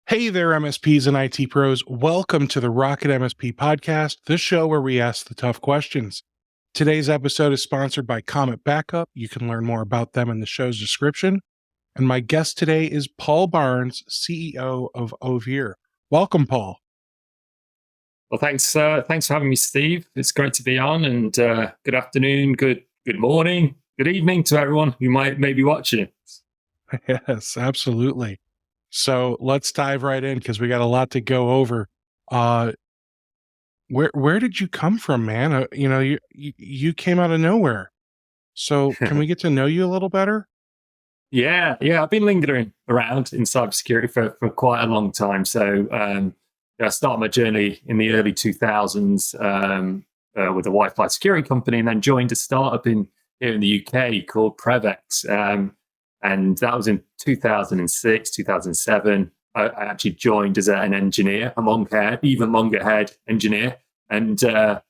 Hey there, MSPs and IT pros. Welcome to the Rocket MSP podcast, the show where we ask the tough questions. Today's episode is sponsored by Comet Backup. You can learn more about them in the show's description. And my guest today is Paul Barnes, CEO of Overe. Welcome, Paul. Well, thanks for having me, Steve. It's great to be on, and good afternoon, good morning, good evening to everyone who might be watching. Yes, absolutely. So let's dive right in because we got a lot to go over. Where did you come from, man? You came out of nowhere. So can we get to know you a little better? Yeah, I've been lingering around in cybersecurity for quite a long time. So I started my journey in the early 2000s with a Wi-Fi security company, and then joined a startup here in the UK called Prevex. And that was in 2006, 2007. I actually joined as an engineer, even longer head engineer. And I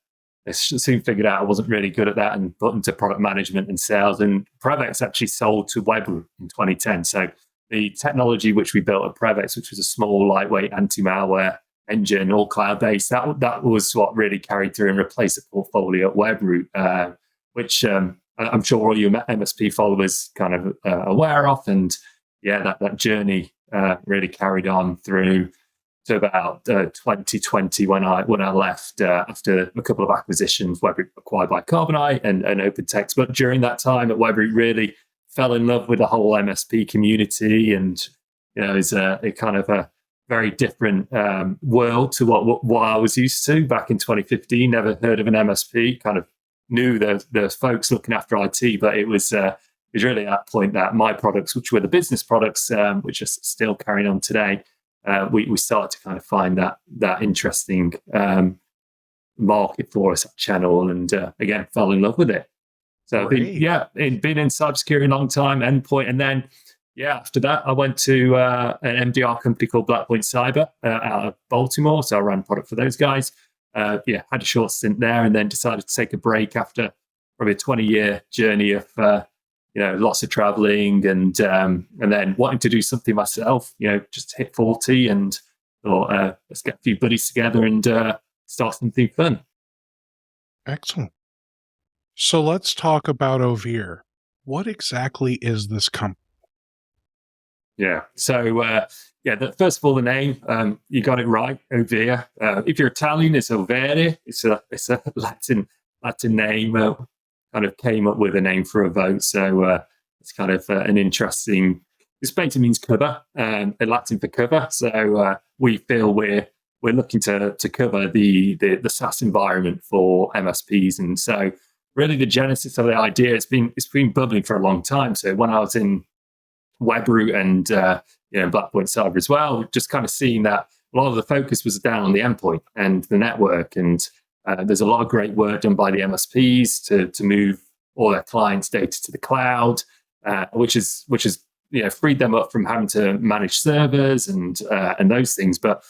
soon figured out I wasn't really good at that and got into product management and sales. And Prevex actually sold to Webroot in 2010. So the technology which we built at Prevex, which was a small, lightweight anti-malware engine, all cloud-based, that was what really carried through and replaced the portfolio at Webroot, which I'm sure all your MSP followers kind of aware of. And yeah, that journey really carried on through to about 2020 when I left after a couple of acquisitions, Webroot acquired by Carbonite and OpenText. But during that time at Webroot, really fell in love with the whole MSP community, and it's a kind of a very different world to what I was used to back in 2015. Never heard of an MSP, kind of knew the folks looking after IT, but it was really at that point that my products, which were the business products, which are still carrying on today, we started to kind of find that interesting market for us, channel, and again fell in love with it. So I've been in cybersecurity a long time, endpoint, and then after that I went to an MDR company called Blackpoint Cyber out of Baltimore. So I ran product for those guys. Had a short stint there, and then decided to take a break after probably a 20-year journey of lots of traveling and then wanting to do something myself. Just hit 40 and thought, let's get a few buddies together and start something fun. Excellent. So let's talk about Overe. What exactly is this company? Yeah. So first of all, the name, you got it right, Overe. If you're Italian, it's Overe. It's a Latin name. Kind of came up with a name for a vote. So it's kind of an interesting. It basically means cover, in Latin for cover. So we feel we're looking to cover the SaaS environment for MSPs, and so really the genesis of the idea it's been bubbling for a long time. So when I was in Webroot and Blackpoint Cyber as well, just kind of seeing that a lot of the focus was down on the endpoint and the network, and there's a lot of great work done by the MSPs to move all their clients' data to the cloud, which is freed them up from having to manage servers and those things, but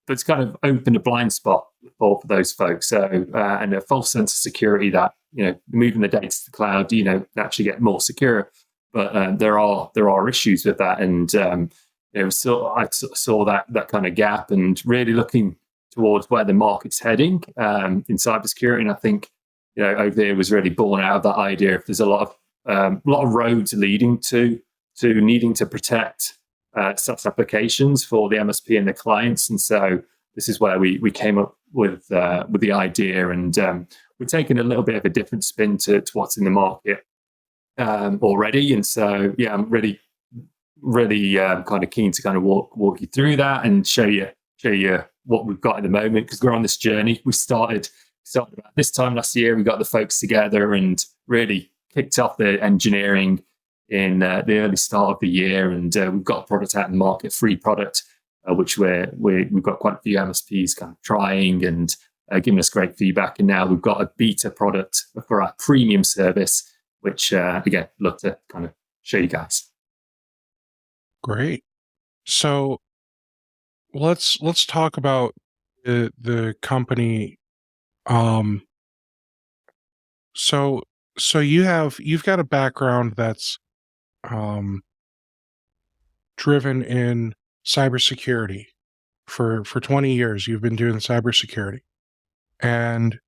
it's kind of opened a blind spot for those folks. So and a false sense of security that moving the data to the cloud, naturally get more secure. But there are issues with that, and so I saw that kind of gap, and really looking towards where the market's heading in cybersecurity. And I think Overe was really born out of that idea. If there's a lot of roads leading to needing to protect SaaS applications for the MSP and the clients, and so this is where we came up with the idea, and we're taking a little bit of a different spin to what's in the market already. And so I'm really kind of keen to kind of walk you through that and show you what we've got at the moment, because we're on this journey. We started about this time last year. We got the folks together and really kicked off the engineering in the early start of the year, and we've got a product out in the market, free product, which we've got quite a few MSPs kind of trying and giving us great feedback. And now we've got a beta product for our premium service, which again, love to kind of show you guys. Great. So let's talk about the company. So you've got a background that's driven in cybersecurity for 20 years. You've been doing cybersecurity, and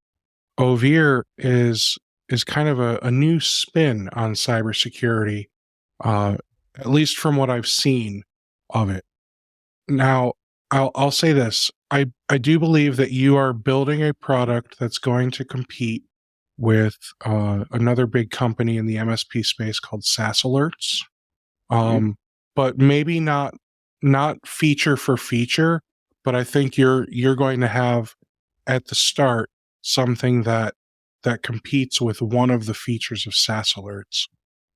Overe is kind of a new spin on cybersecurity, at least from what I've seen of it. Now, I'll say this: I do believe that you are building a product that's going to compete with another big company in the MSP space called SaaS Alerts, but maybe not feature for feature. But I think you're going to have at the start something that competes with one of the features of SaaS Alerts,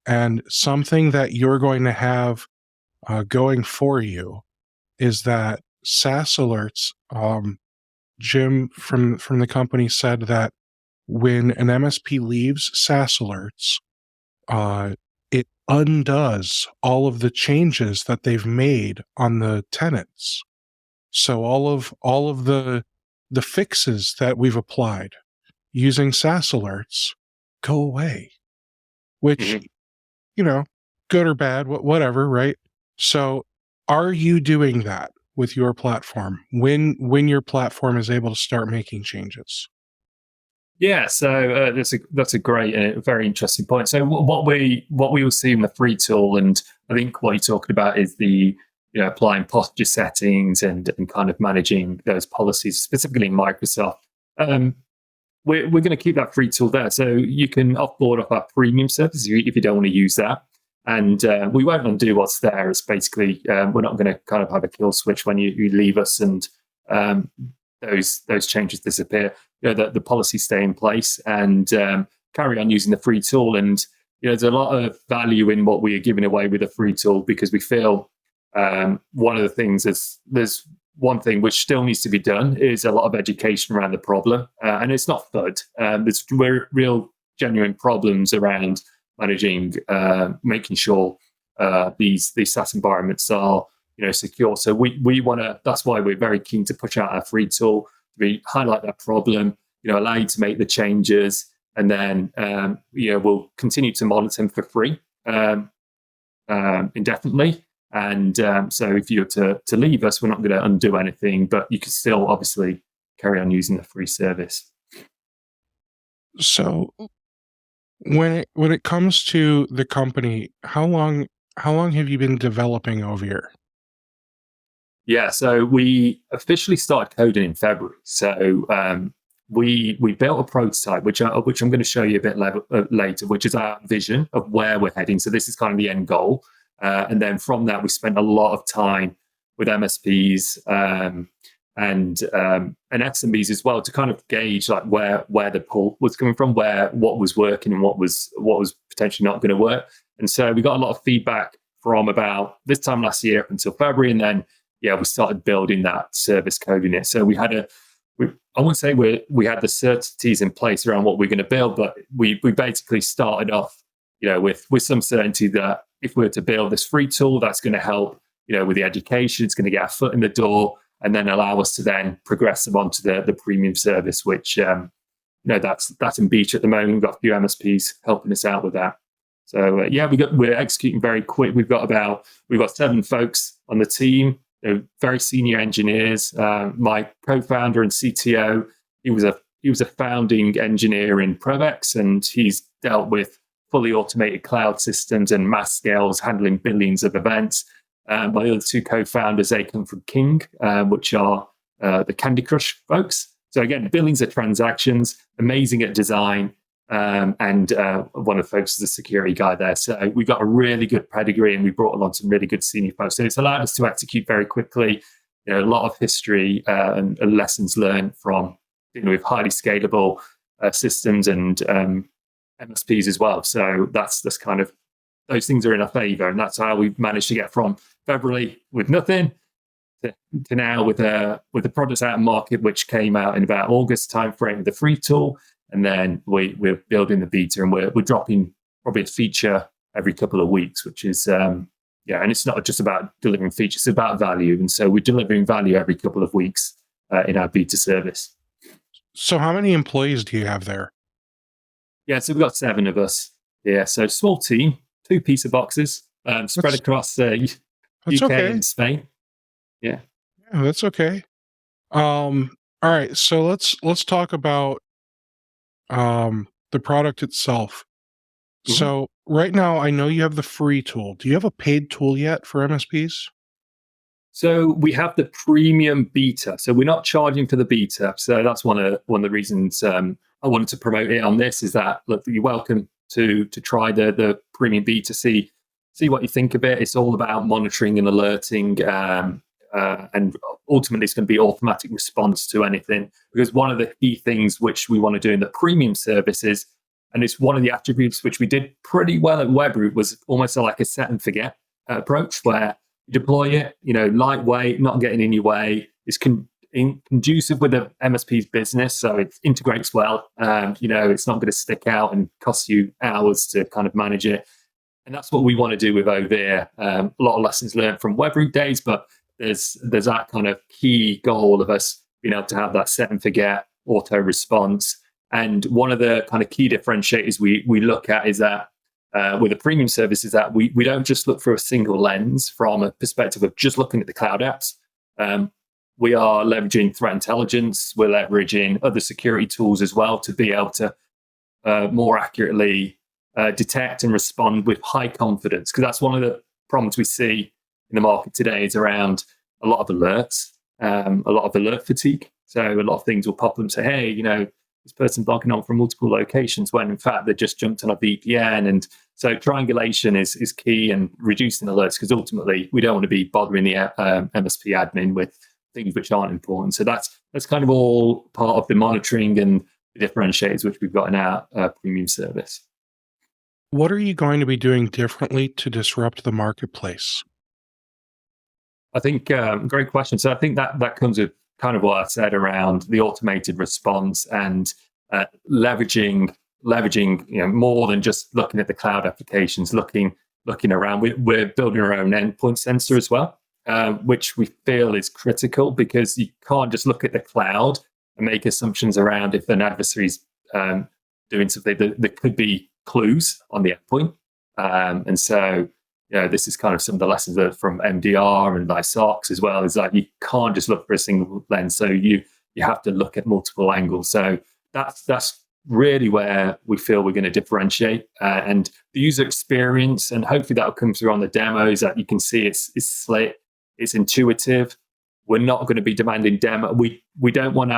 and something that you're going to have going for you is that SaaS Alerts. Jim from the company said that when an MSP leaves SaaS Alerts, it undoes all of the changes that they've made on the tenants. So all of the fixes that we've applied using SaaS Alerts go away, which, good or bad, whatever, right? So are you doing that with your platform when your platform is able to start making changes? Yeah, so that's a great and very interesting point. So what we will see in the free tool, and I think what you're talking about is the applying posture settings and kind of managing those policies, specifically in Microsoft. We're going to keep that free tool there, so you can offboard off our premium service if you don't want to use that. And we won't undo what's there. It's basically we're not going to kind of have a kill switch when you leave us and those changes disappear. The policies stay in place and carry on using the free tool. And there's a lot of value in what we are giving away with the free tool, because we feel one of the things is there's one thing which still needs to be done is a lot of education around the problem, and it's not FUD. There's real genuine problems around managing, making sure these SaaS environments are secure. So we want to. That's why we're very keen to push out our free tool. We highlight that problem, allow you to make the changes, and then we'll continue to monitor them for free indefinitely. And so if you were to leave us, we're not going to undo anything, but you can still obviously carry on using the free service. So when it comes to the company, how long have you been developing Overe? Yeah, so we officially started coding in February. So we built a prototype, which I'm going to show you a bit later, which is our vision of where we're heading. So this is kind of the end goal. And then from that, we spent a lot of time with MSPs and SMBs as well to kind of gauge like where the pull was coming from, what was working and what was potentially not going to work. And so we got a lot of feedback from about this time last year up until February, and then we started building that service code in it. So we had I wouldn't say we had the certainties in place around what we're going to build, but we basically started off with some certainty that if we were to build this free tool, that's going to help with the education. It's going to get our foot in the door and then allow us to then progress them onto the premium service, which that's in beach at the moment. We've got a few MSPs helping us out with that. So we're executing very quick. We've got 7 folks on the team, very senior engineers. My co-founder and CTO, he was a founding engineer in Provex, and he's dealt with fully automated cloud systems and mass scales, handling billions of events. My other 2 co-founders, they come from King, which are the Candy Crush folks. So again, billions of transactions, amazing at design, and one of the folks is a security guy there. So we got a really good pedigree, and we brought along some really good senior folks. So it's allowed us to execute very quickly. A lot of history and lessons learned from with highly scalable systems and MSPs as well. So that's kind of, those things are in our favor, and that's how we've managed to get from February with nothing to now with the products out in market, which came out in about August timeframe with the free tool, and then we're building the beta, and we're dropping probably a feature every couple of weeks, which is and it's not just about delivering features, it's about value, and so we're delivering value every couple of weeks in our beta service. So how many employees do you have there? Yeah, so we've got 7 of us. Yeah, so small team, 2 pizza boxes spread across UK and Spain. Yeah. Yeah, that's okay. All right, so let's talk about the product itself. Mhm. So right now, I know you have the free tool. Do you have a paid tool yet for MSPs? So we have the premium beta. So we're not charging for the beta. So that's one of the reasons I wanted to promote it on this is that look, you're welcome to try the premium beta, see what you think of it. It's all about monitoring and alerting, and ultimately it's going to be automatic response to anything. Because one of the key things which we want to do in the premium service is, and it's one of the attributes which we did pretty well at Webroot, was almost like a set and forget approach where deploy it, lightweight, not getting in your way. It's conducive with the MSP's business, so it integrates well. It's not going to stick out and cost you hours to kind of manage it. And that's what we want to do with Overe. A lot of lessons learned from Webroot days, but there's that kind of key goal of us being able to have that set and forget auto response. And one of the kind of key differentiators we look at is that with a premium service is that we don't just look through a single lens from a perspective of just looking at the cloud apps. We are leveraging threat intelligence. We're leveraging other security tools as well to be able to more accurately detect and respond with high confidence. Because that's one of the problems we see in the market today is around a lot of alerts, a lot of alert fatigue. So a lot of things will pop up and say, hey, this person's logging on from multiple locations when in fact they just jumped on a VPN. And so triangulation is key and reducing alerts because ultimately we don't want to be bothering the MSP admin with things which aren't important. So that's kind of all part of the monitoring and the differentiators which we've got in our premium service. What are you going to be doing differently to disrupt the marketplace? I think great question. So I think that comes with kind of what I said around the automated response and leveraging more than just looking at the cloud applications, looking around. We're building our own endpoint sensor as well, which we feel is critical because you can't just look at the cloud and make assumptions around if an adversary's doing something. There could be clues on the endpoint, and so this is kind of some of the lessons from MDR and by SOCs as well. Is like you can't just look for a single lens, so you have to look at multiple angles. So that's really where we feel we're going to differentiate, and the user experience, and hopefully that will come through on the demos that you can see it's slick, it's intuitive. We're not going to be demanding demo. We don't want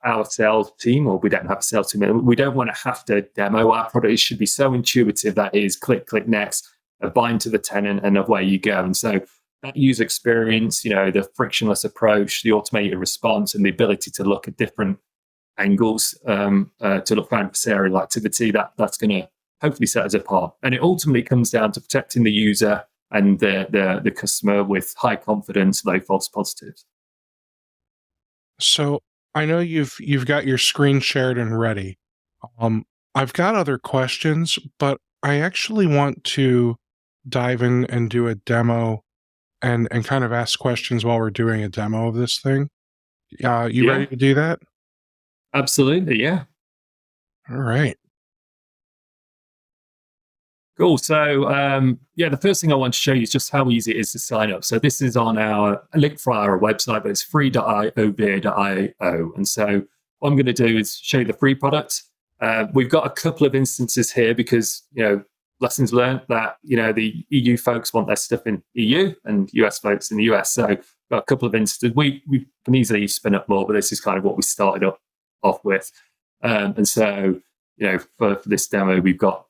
our sales team, or we don't have a sales team. We don't want to have to demo our product. It should be so intuitive that it is click next. Bind to the tenant and away you go. And so that user experience, the frictionless approach, the automated response, and the ability to look at different angles to look for adversarial activity, that's going to hopefully set us apart. And it ultimately comes down to protecting the user and the customer with high confidence, low false positives. So I know you've got your screen shared and ready. I've got other questions, but I actually want to dive in and do a demo and kind of ask questions while we're doing a demo of this thing. You Yeah, ready to do that? absolutely. Yeah. All right. Cool. So, the first thing I want to show you is just how easy it is to sign up. So this is on our link for our website, but it's free.overe.io. And so what I'm going to do is show you the free product. We've got a couple of instances here because, lessons learned that, the EU folks want their stuff in EU and US folks in the US. So we've got a couple of instances. We can easily spin up more, but this is kind of what we started off with. And so, for this demo, we've got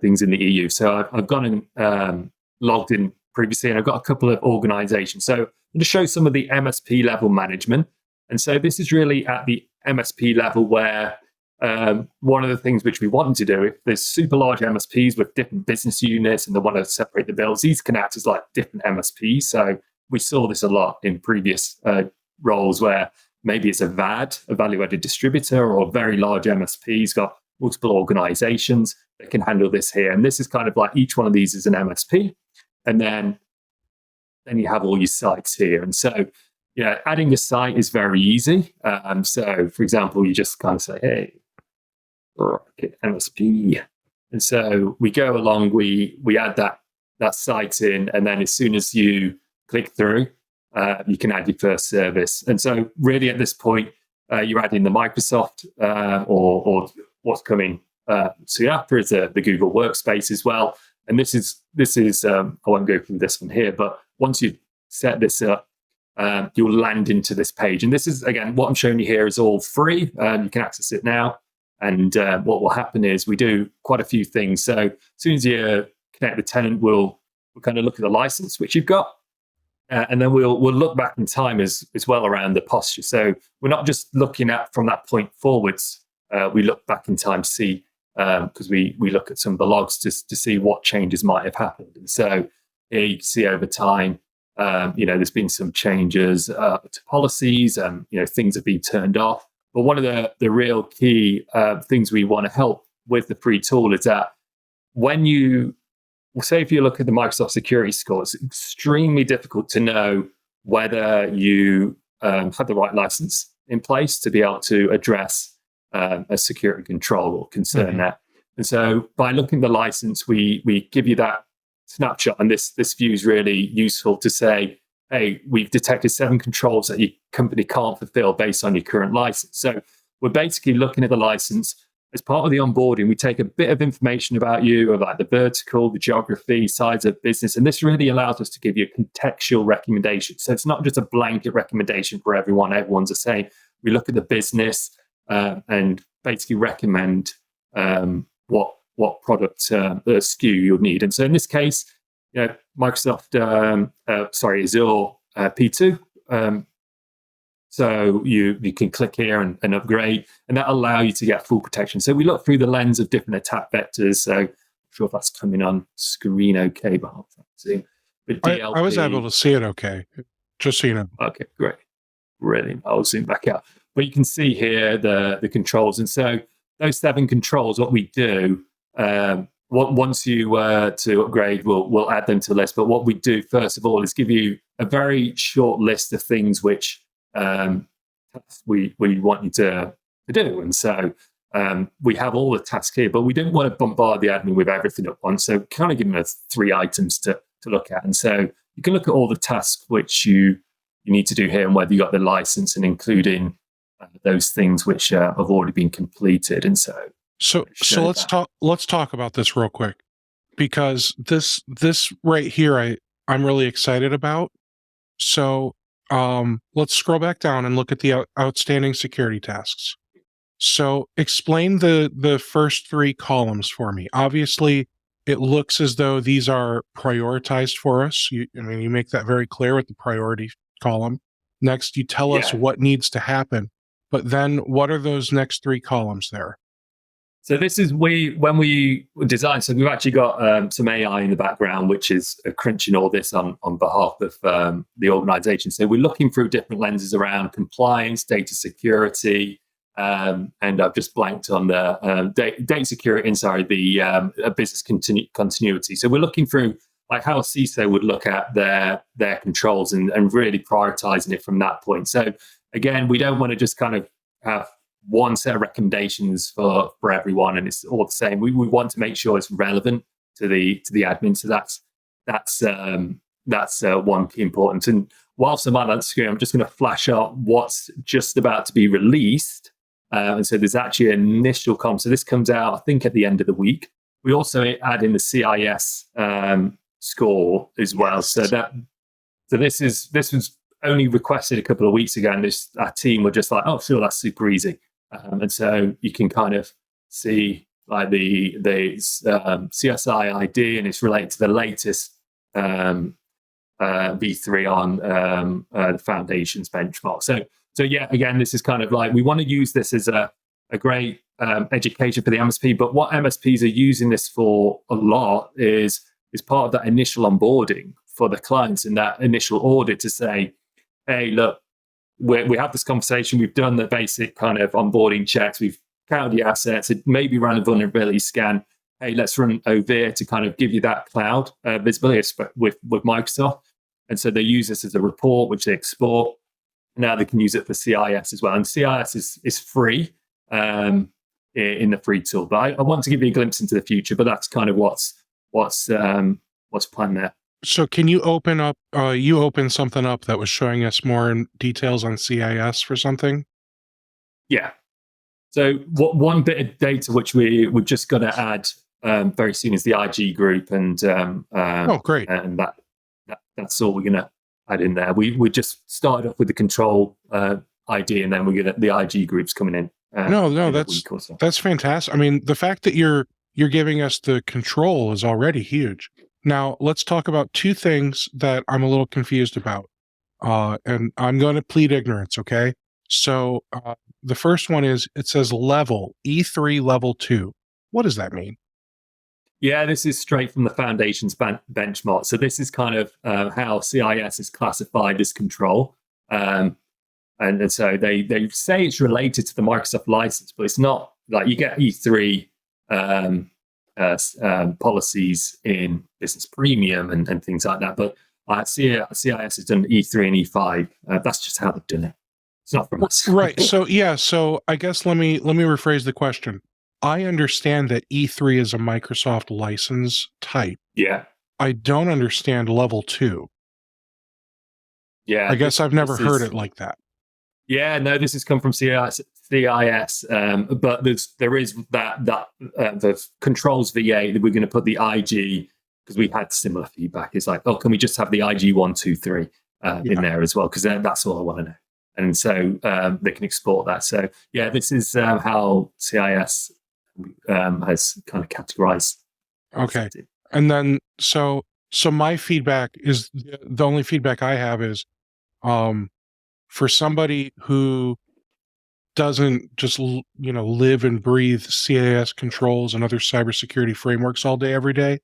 things in the EU. So I've gone and logged in previously, and I've got a couple of organizations. So I'm going to show some of the MSP level management. And so this is really at the MSP level where one of the things which we want to do, if there's super large MSPs with different business units and they want to separate the bills, these can act as like different MSPs. So we saw this a lot in previous roles where maybe it's a VAD, a value-added distributor, or a very large MSP's got multiple organizations that can handle this here. And this is kind of like each one of these is an MSP. And then you have all your sites here. And so, adding a site is very easy. So, for example, you just kind of say, hey, RocketMSP. And so we go along, we add that site in, and then as soon as you click through, you can add your first service. And so really at this point, you're adding the Microsoft or what's coming soon after is the Google Workspace as well. And this is I won't go through this one here, but once you set this up, you'll land into this page. And this is, again, what I'm showing you here is all free. You can access it now. And what will happen is we do quite a few things. So as soon as you connect the tenant, we'll kind of look at the license which you've got. And then we'll look back in time as well around the posture. So we're not just looking at from that point forwards. We look back in time to see, because we look at some of the logs to see what changes might have happened. And so here you can see over time, there's been some changes to policies and, things have been turned off. But one of the real key things we want to help with the free tool is that when if you look at the Microsoft security score, it's extremely difficult to know whether you have the right license in place to be able to address a security control or concern there. And so by looking at the license, we give you that snapshot. And this view is really useful to say, hey, we've detected 7 controls that your company can't fulfill based on your current license. So we're basically looking at the license. As part of the onboarding, we take a bit of information about you, about the vertical, the geography, size of business. And this really allows us to give you a contextual recommendation. So it's not just a blanket recommendation for everyone. Everyone's the same. We look at the business and basically recommend what product SKU you'll need. And so in this case, Microsoft, Azure P2. So you can click here and upgrade, and that allow you to get full protection. So we look through the lens of different attack vectors. So I'm not sure if that's coming on screen okay, but I'll see. But DLP, I was able to see it okay, just so you know. Okay, great. Brilliant. I'll zoom back out. But you can see here the controls. And so those 7 controls, what we do, once you to upgrade, we'll add them to the list. But what we do, first of all, is give you a very short list of things which we want you to do. And so we have all the tasks here, but we don't want to bombard the admin with everything at once. So kind of give them 3 items to look at. And so you can look at all the tasks which you need to do here and whether you got the license, and including those things which have already been completed. And so let's talk about this real quick, because this right here I'm really excited about. So let's scroll back down and look at the outstanding security tasks. So explain the first 3 columns for me. Obviously, it looks as though these are prioritized for us. You make that very clear with the priority column. Next, you tell us what needs to happen. But then what are those next 3 columns there? So this is when we designed. So we've actually got some AI in the background, which is crunching all this on behalf of the organization. So we're looking through different lenses around compliance, data security, and I've just blanked on the data security inside the business continuity. So we're looking through like how a CISO would look at their controls and really prioritizing it from that point. So again, we don't want to just kind of have one set of recommendations for everyone and it's all the same. We want to make sure it's relevant to the admin. So that's one key importance. And whilst I'm on that screen, I'm just going to flash up what's just about to be released. And so there's actually an initial comp. So this comes out, I think, at the end of the week. We also add in the CIS score as well. So this was only requested a couple of weeks ago, and our team were just like, oh, sure, that's super easy. And so you can kind of see like the CSI ID, and it's related to the latest V3 on the foundations benchmark. So yeah, again, this is kind of like we want to use this as a great education for the MSP. But what MSPs are using this for a lot is part of that initial onboarding for the clients and that initial audit to say, hey, look, we have this conversation. We've done the basic kind of onboarding checks. We've counted the assets. It maybe ran a vulnerability scan. Hey, let's run Overe to kind of give you that cloud visibility with Microsoft. And so they use this as a report, which they export. Now they can use it for CIS as well. And CIS is free in the free tool. But I want to give you a glimpse into the future. But that's kind of what's planned there. So can you open up, you opened something up that was showing us more in details on CIS for something? Yeah. So one bit of data which we're just going to add very soon is the IG group, and Oh, great. and that's all we're going to add in there. We just started off with the control ID, and then we're going to the IG groups coming in. No, in a that's week or so. that's fantastic. I mean, the fact that you're giving us the control is already huge. Now, let's talk about two things that I'm a little confused about. And I'm going to plead ignorance, okay? So the first one is, it says level, E3 level 2. What does that mean? Yeah, this is straight from the Foundation's benchmark. So this is kind of how CIS is classified as control. And so they say it's related to the Microsoft license, but it's not. Like, you get E3 policies in Business Premium and things like that. But CIS has done E3 and E5. That's just how they've done it. It's not from us. Right. So so I guess let me rephrase the question. I understand that E3 is a Microsoft license type. Yeah. I don't understand level 2. Yeah. I guess I've never heard it like that. Yeah, no, this has come from CIS, but there is that the controls VA that we're going to put the IG, because we had similar feedback. It's like, oh, can we just have the IG 1, 2, 3 in there as well? Because that's all I want to know. And so they can export that. So yeah, this is how CIS has kind of categorized. Okay. And then so my feedback is, the only feedback I have is, for somebody who doesn't just live and breathe CIS controls and other cybersecurity frameworks all day every day,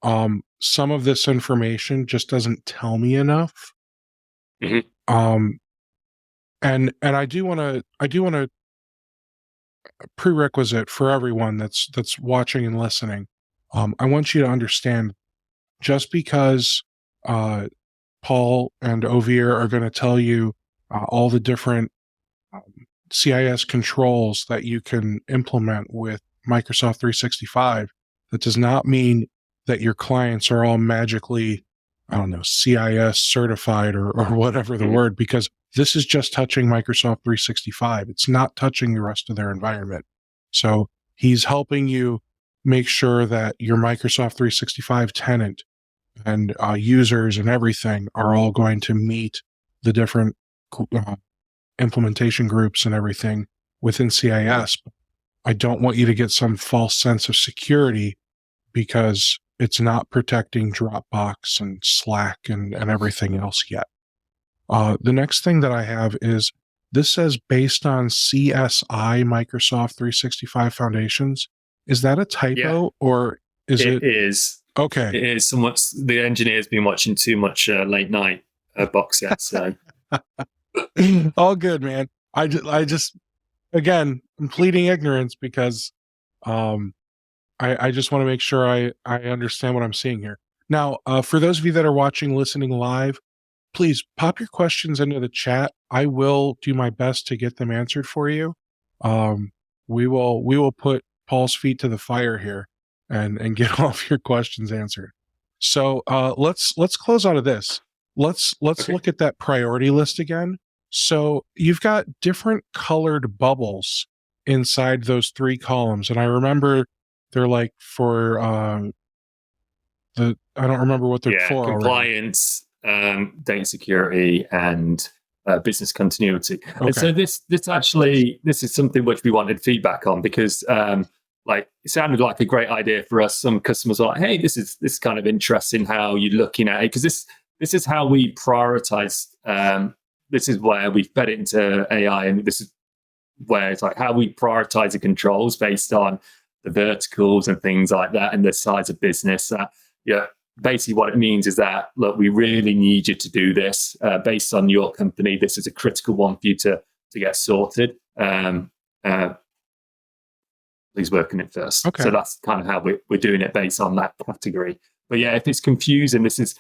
some of this information just doesn't tell me enough. Mm-hmm. And I do want to prerequisite for everyone that's watching and listening. I want you to understand, just because Paul and Overe are going to tell you all the different CIS controls that you can implement with Microsoft 365, that does not mean that your clients are all magically, I don't know, CIS certified or whatever the word, because this is just touching Microsoft 365. It's not touching the rest of their environment. So he's helping you make sure that your Microsoft 365 tenant and users and everything are all going to meet the different implementation groups and everything within CIS. I don't want you to get some false sense of security because it's not protecting Dropbox and Slack and everything else yet. The next thing that I have is, this says based on CSI Microsoft 365 Foundations. Is that a typo or is it? It is. Okay. It is somewhat. The engineer's been watching too much late night box yet, so. All good, man. I just again, I'm pleading ignorance because I just want to make sure I understand what I'm seeing here. Now, for those of you that are watching, listening live, please pop your questions into the chat. I will do my best to get them answered for you. We will put Paul's feet to the fire here and get all of your questions answered. So let's close out of this. Let's look at that priority list again. So you've got different colored bubbles inside those 3 columns, and I remember they're like for I don't remember what they're for. Compliance, data security, and business continuity. Okay. And so this is something which we wanted feedback on, because like, it sounded like a great idea for us. Some customers are like, hey, this is kind of interesting how you're looking at it, because this is how we prioritize. This is where we fed it into AI, and this is where it's like how we prioritize the controls based on the verticals and things like that, and the size of business. Basically what it means is that, look, we really need you to do this based on your company. This is a critical one for you to get sorted. Please work on it first. Okay. So that's kind of how we're doing it based on that category. But yeah, if it's confusing, this is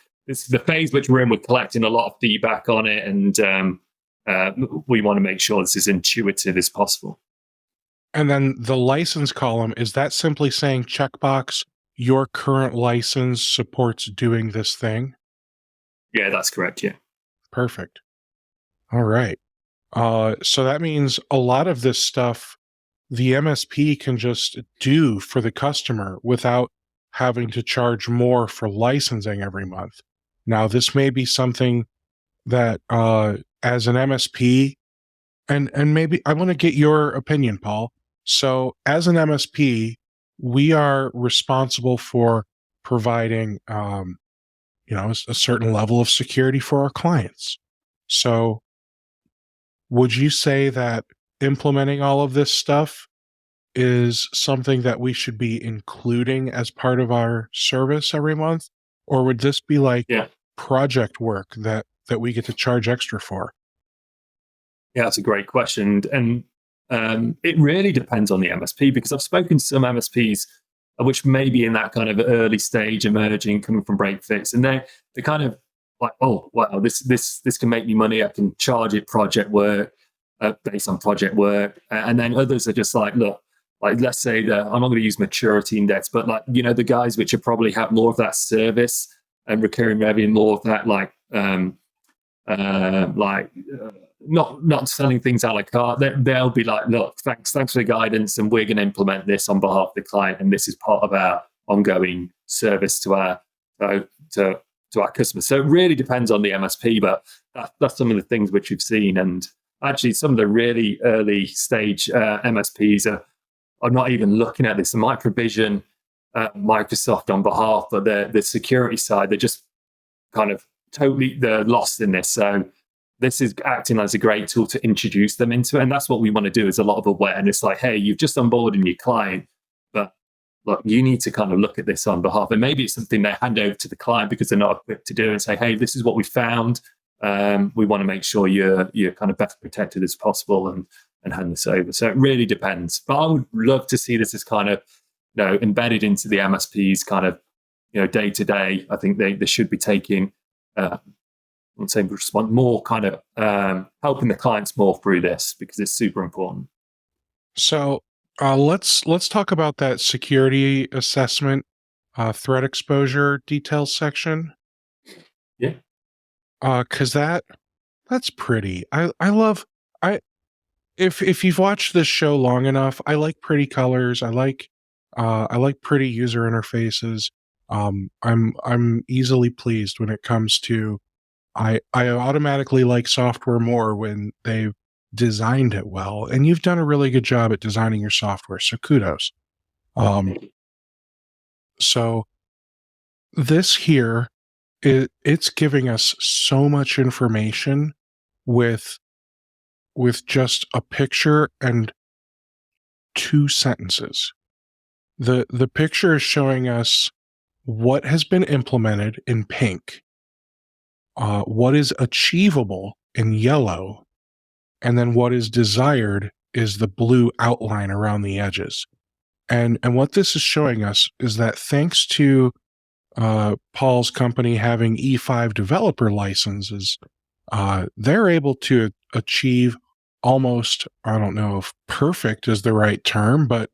the phase which we're in. We're collecting a lot of feedback on it, and we want to make sure this is intuitive as possible. And then the license column, is that simply saying checkbox, your current license supports doing this thing? Yeah, that's correct. Yeah. Perfect. All right. So that means a lot of this stuff the MSP can just do for the customer without having to charge more for licensing every month. Now, this may be something that as an MSP, and maybe I want to get your opinion, Paul. So as an MSP, we are responsible for providing a certain level of security for our clients. So would you say that implementing all of this stuff is something that we should be including as part of our service every month? Or would this be like Yeah. project work that we get to charge extra for? Yeah, that's a great question. And it really depends on the MSP, because I've spoken to some MSPs which may be in that kind of early stage, emerging, coming from break fix, and they're kind of like, oh wow, this can make me money. I can charge it project work based on project work. And then others are just like, look, like let's say that I'm not going to use maturity index, but like the guys which are probably have more of that service and recurring revenue, more of that not selling things a la carte. They'll be like, look, thanks for the guidance, and we're going to implement this on behalf of the client, and this is part of our ongoing service to our customers. So it really depends on the MSP, but that's some of the things which we've seen. And actually, some of the really early stage MSPs are not even looking at this. They might provision Microsoft on behalf, but the security side, they're just kind of they're lost in this. So this is acting as a great tool to introduce them into it. And that's what we want to do, is a lot of awareness. Like, hey, you've just onboarded your client, but look, you need to kind of look at this on behalf. And maybe it's something they hand over to the client because they're not equipped to do, and say, hey, this is what we found. We want to make sure you're kind of best protected as possible, and hand this over. So it really depends. But I would love to see this as kind of embedded into the MSPs kind of day to day. I think they should be taking I'm saying respond more kind of helping the clients more through this, because it's super important. So let's talk about that security assessment, threat exposure details section. Yeah. Because that's pretty. If you've watched this show long enough, I like pretty colors. I like pretty user interfaces. I'm easily pleased when it comes to. I automatically like software more when they've designed it well, and you've done a really good job at designing your software, so kudos. So this here, it's giving us so much information with just a picture and 2 sentences. The picture is showing us what has been implemented in pink, what is achievable in yellow, and then what is desired is the blue outline around the edges. And what this is showing us is that thanks to Paul's company having E5 developer licenses, they're able to achieve almost, I don't know if perfect is the right term, but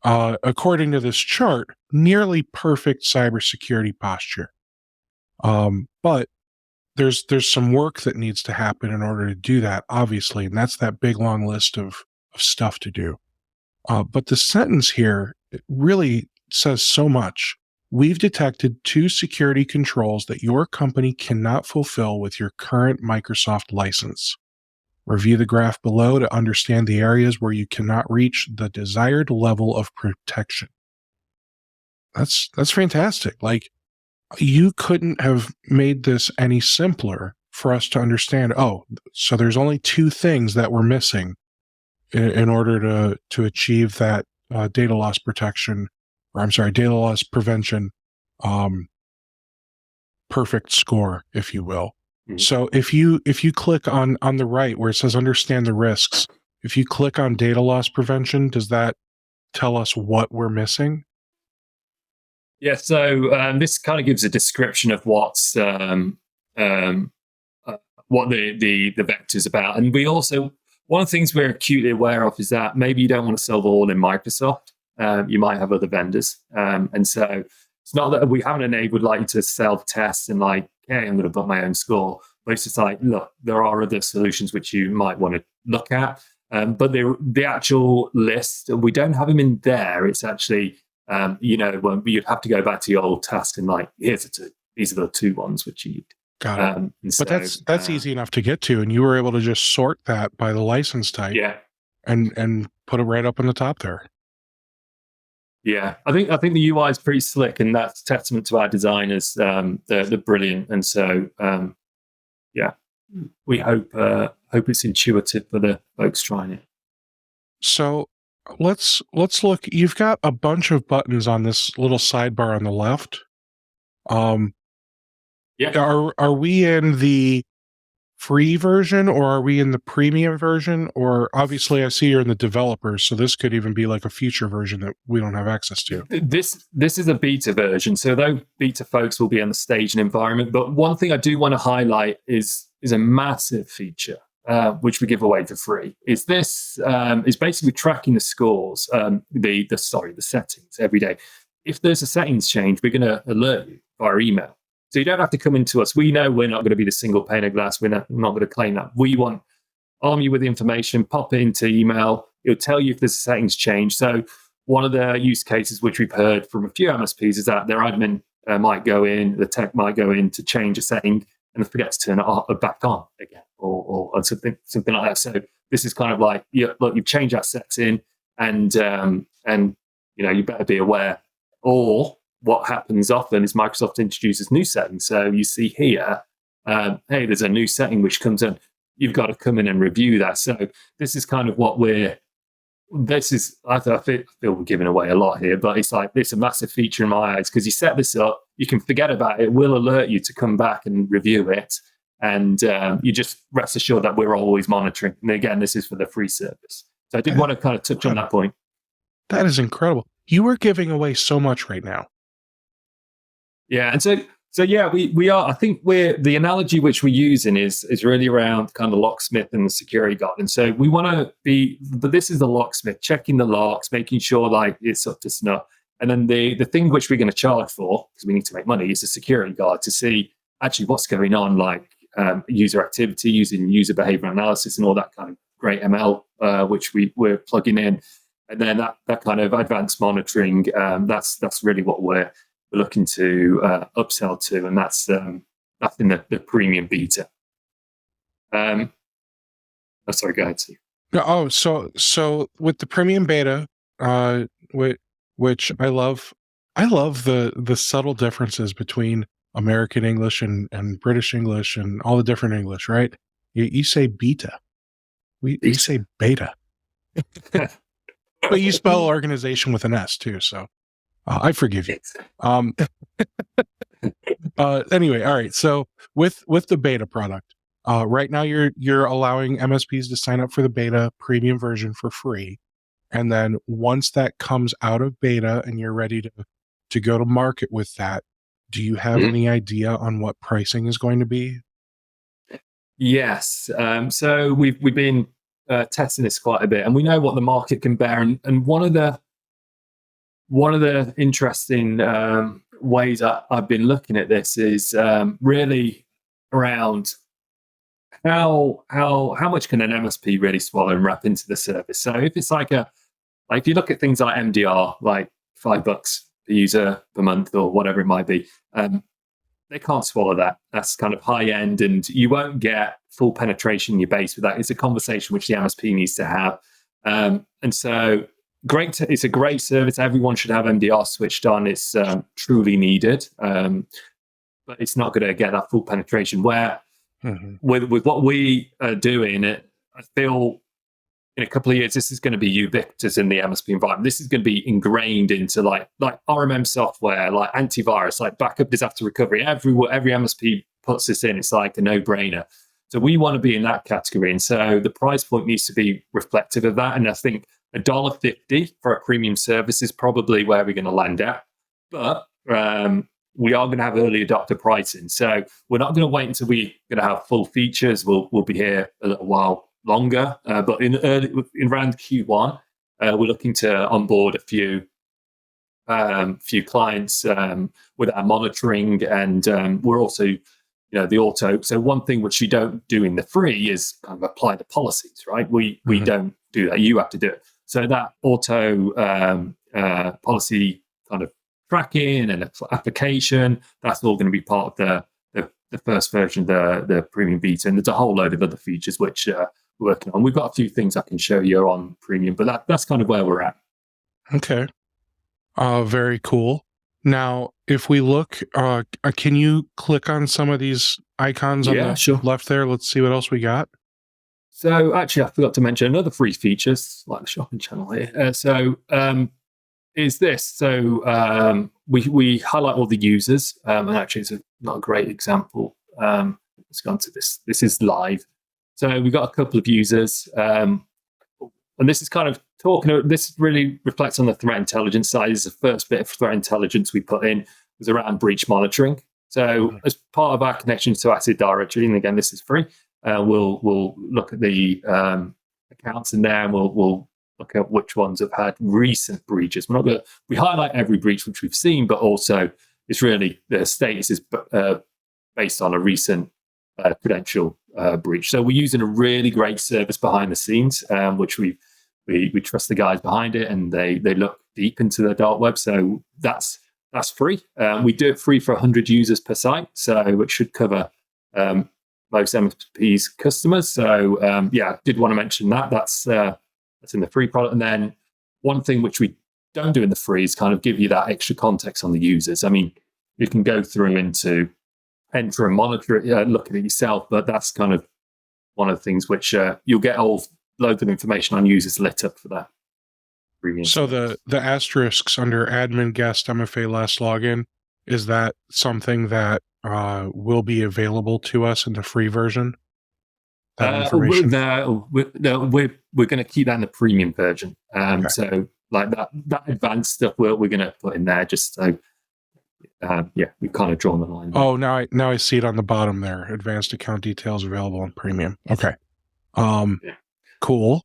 according to this chart, nearly perfect cybersecurity posture. But there's some work that needs to happen in order to do that, obviously, and that's that big long list of stuff to do. But the sentence here, it really says so much. We've detected 2 security controls that your company cannot fulfill with your current Microsoft license. Review the graph below to understand the areas where you cannot reach the desired level of protection. That's fantastic. Like, you couldn't have made this any simpler for us to understand. Oh, so there's only 2 things that we're missing in order to achieve that data loss protection, or I'm sorry, data loss prevention, perfect score, if you will. Mm-hmm. So if you click on the right where it says understand the risks, if you click on data loss prevention, does that tell us what we're missing? Yeah, so this kind of gives a description of what the vector's about. And we also, one of the things we're acutely aware of is that maybe you don't want to solve all in Microsoft. You might have other vendors. And so it's not that we haven't enabled like you to self-test and like, hey, I'm going to put my own score. But it's just like, look, there are other solutions which you might want to look at. But the actual list, we don't have them in there. It's actually, when you'd have to go back to your old task and like, here's the two. These are the two ones which you need. Got it. But that's easy enough to get to, and you were able to just sort that by the license type. Yeah. And put it right up on the top there. Yeah, I think the UI is pretty slick, and that's testament to our designers. They're brilliant, and so we hope it's intuitive for the folks trying it. So let's look. You've got a bunch of buttons on this little sidebar on the left. Are we in the free version, or are we in the premium version? Or obviously I see you're in the developers, so this could even be like a future version that we don't have access to. This is a beta version, so those beta folks will be in the staging environment. But one thing I do want to highlight is a massive feature which we give away for free. Is basically tracking the scores, the settings every day. If there's a settings change, we're going to alert you via email. So you don't have to come into us. We know we're not going to be the single pane of glass. We're not going to claim that. We want arm you with the information, pop it into email. It'll tell you if there's a settings change. So one of the use cases which we've heard from a few MSPs is that their admin might go in, the tech might go in to change a setting and they forget to turn it back on again or something like that. So this is kind of like, look, you've changed that setting and you better be aware. Or what happens often is Microsoft introduces new settings. So you see here, hey, there's a new setting which comes in. You've got to come in and review that. So this is kind of what I feel we're giving away a lot here, but it's a massive feature in my eyes because you set this up, you can forget about it. We'll alert you to come back and review it. And you just rest assured that we're always monitoring. And again, this is for the free service. So I did want to kind of touch on that point. That is incredible. You are giving away so much right now. Yeah, and so yeah, we are. I think the analogy which we're using is really around kind of the locksmith and the security guard. And so we want to be, but this is the locksmith checking the locks, making sure like it's up to snuff. And then the thing which we're going to charge for, because we need to make money, is the security guard to see actually what's going on, like user activity, using user behavior analysis, and all that kind of great ML which we're plugging in. And then that kind of advanced monitoring, that's really what we're looking to upsell to, and that's in the premium beta. Sorry, go ahead, Steve. Oh, so with the premium beta, which I love the subtle differences between American English and British English and all the different English, right? You say beta, we say beta, but you spell organization with an S too, so. I forgive you. Anyway, all right. So with the beta product, right now you're allowing MSPs to sign up for the beta premium version for free, and then once that comes out of beta and you're ready to go to market with that, do you have any idea on what pricing is going to be? Yes. So we've been testing this quite a bit, and we know what the market can bear. And one of the interesting ways I've been looking at this is really around how much can an MSP really swallow and wrap into the service. So if it's if you look at things like MDR, like $5 per user per month or whatever it might be, they can't swallow that. That's kind of high end, and you won't get full penetration in your base with that. It's a conversation which the MSP needs to have, and so. It's a great service. Everyone should have MDR switched on. It's truly needed, but it's not going to get that full penetration. Where with what we are doing, I feel in a couple of years this is going to be ubiquitous in the MSP environment. This is going to be ingrained into like RMM software, like antivirus, like backup disaster recovery. Every MSP puts this in. It's like a no-brainer. So we want to be in that category, and so the price point needs to be reflective of that. And I think $1.50 for a premium service is probably where we're going to land at. But we are going to have early adopter pricing. So we're not going to wait until we're going to have full features. We'll be here a little while longer. But in around Q1, we're looking to onboard a few few clients with our monitoring, and we're also, the auto. So one thing which you don't do in the free is kind of apply the policies, right? We don't do that. You have to do it. So that auto policy kind of tracking and application, that's all going to be part of the first version of the premium beta. And there's a whole load of other features which we're working on. We've got a few things I can show you on premium, but that's kind of where we're at. Okay. Very cool. Now, if we look, can you click on some of these icons on the left there? Let's see what else we got. So actually, I forgot to mention another free features, like the shopping channel here. Is this. So we highlight all the users, and actually it's not a great example. Let's go on to this. This is live. So we've got a couple of users, and this is kind of this really reflects on the threat intelligence side. This is the first bit of threat intelligence we put in, was around breach monitoring. So as part of our connection to Active Directory, and again, this is free, we'll look at the accounts in there, and we'll look at which ones have had recent breaches. We highlight every breach which we've seen, but also it's really the status is based on a recent credential breach. So we're using a really great service behind the scenes, which we trust the guys behind it, and they look deep into the dark web. So that's free. We do it free for 100 users per site, so it should cover most MSPs customers. So I did want to mention that. That's in the free product. And then one thing which we don't do in the free is kind of give you that extra context on the users. I mean, you can go through into enter and monitor it, look at it yourself, but that's kind of one of the things which you'll get loads of information on users lit up for that. So the asterisks under admin, guest, MFA, last login, is that something that will be available to us in the free version? That information? We're going to keep that in the premium version. Okay. So like that advanced stuff we're going to put in there just so we've kind of drawn the line. Oh, now I see it on the bottom there. Advanced account details available on premium. Okay. Cool.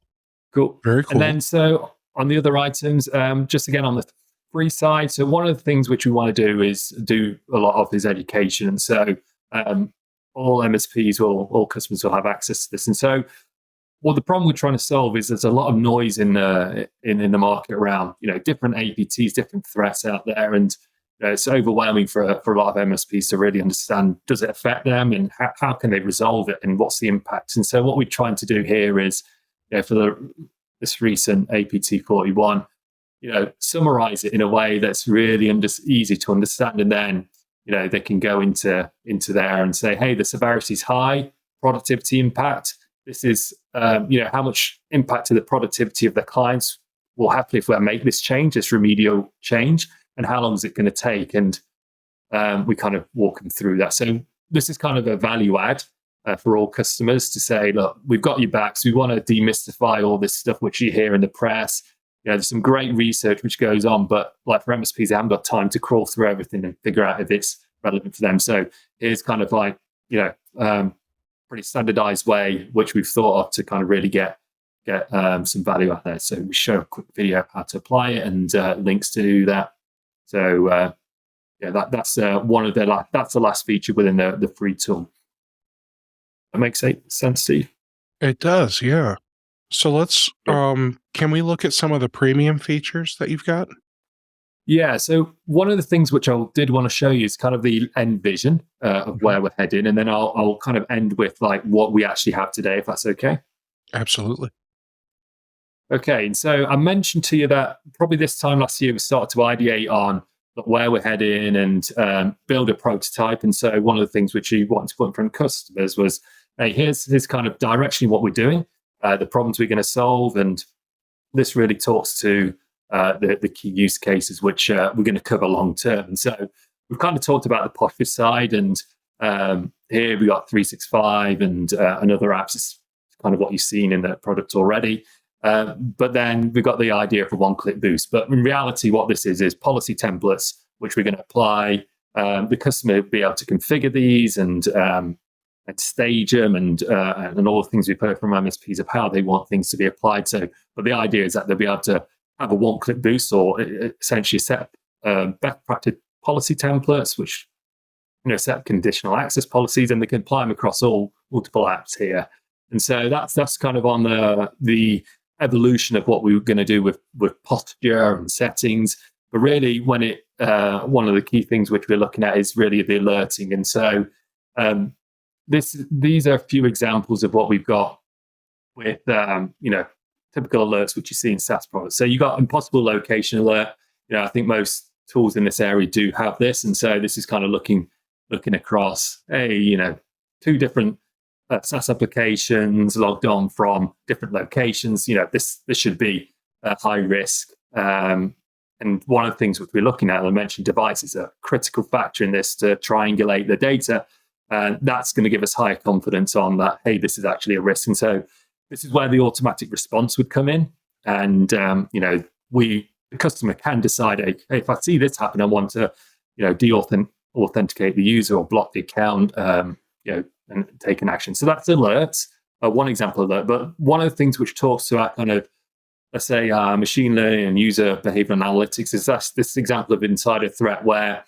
Very cool. And then so on the other items, just again on the free side. So one of the things which we want to do is do a lot of is education. And so all MSPs or all customers will have access to this. And so the problem we're trying to solve is there's a lot of noise in the market around, different APTs, different threats out there. And it's overwhelming for a lot of MSPs to really understand, does it affect them, and how can they resolve it, and what's the impact? And so what we're trying to do here is, for this recent APT 41, summarize it in a way that's really easy to understand. And then, they can go into there and say, hey, the severity is high, productivity impact. This is, how much impact to the productivity of the clients will happen if we make this change, this remedial change, and how long is it going to take? And we kind of walk them through that. So this is kind of a value add for all customers to say, look, we've got your backs. We want to demystify all this stuff which you hear in the press. There's some great research which goes on, but like for MSPs, they haven't got time to crawl through everything and figure out if it's relevant for them. So here's kind of like, pretty standardized way which we've thought of to kind of really get some value out there. So we show a quick video of how to apply it and links to that. So that's one of that's the last feature within the free tool. That makes sense, Steve? It does, yeah. So let's can we look at some of the premium features that you've got? Yeah. So one of the things which I did want to show you is kind of the end vision of where we're heading, and then I'll kind of end with like what we actually have today, if that's okay. Absolutely. Okay. And so I mentioned to you that probably this time last year we started to ideate on where we're heading and build a prototype. And so one of the things which we wanted to put in front of customers was, hey, here's kind of directionally what we're doing, the problems we're going to solve. And this really talks to the key use cases, which we're going to cover long term. And so we've kind of talked about the posture side, and here we got 365 and other apps. It's kind of what you've seen in the product already. But then we've got the idea of a one-click boost. But in reality, what this is policy templates, which we're going to apply. The customer will be able to configure these and stage them and all the things we've heard from MSPs of how they want things to be applied. So, but the idea is that they'll be able to have a one-click boost, or essentially set best practice policy templates, which set conditional access policies, and they can apply them across all multiple apps here. And so that's kind of on the evolution of what we were going to do with posture and settings. But really, when one of the key things which we're looking at is really the alerting. And so these are a few examples of what we've got with typical alerts which you see in SaaS products. So you got impossible location alert. I think most tools in this area do have this, and so this is kind of looking across two different SaaS applications logged on from different locations. This should be high risk. And one of the things which we're looking at, I mentioned devices, a critical factor in this to triangulate the data. And that's going to give us higher confidence on that, hey, this is actually a risk. And so this is where the automatic response would come in. And, the customer can decide, hey, if I see this happen, I want to, de-authenticate the user or block the account, and take an action. So that's alerts, one example alert. But one of the things which talks to our kind of, let's say, machine learning and user behavioral analytics is this example of insider threat where,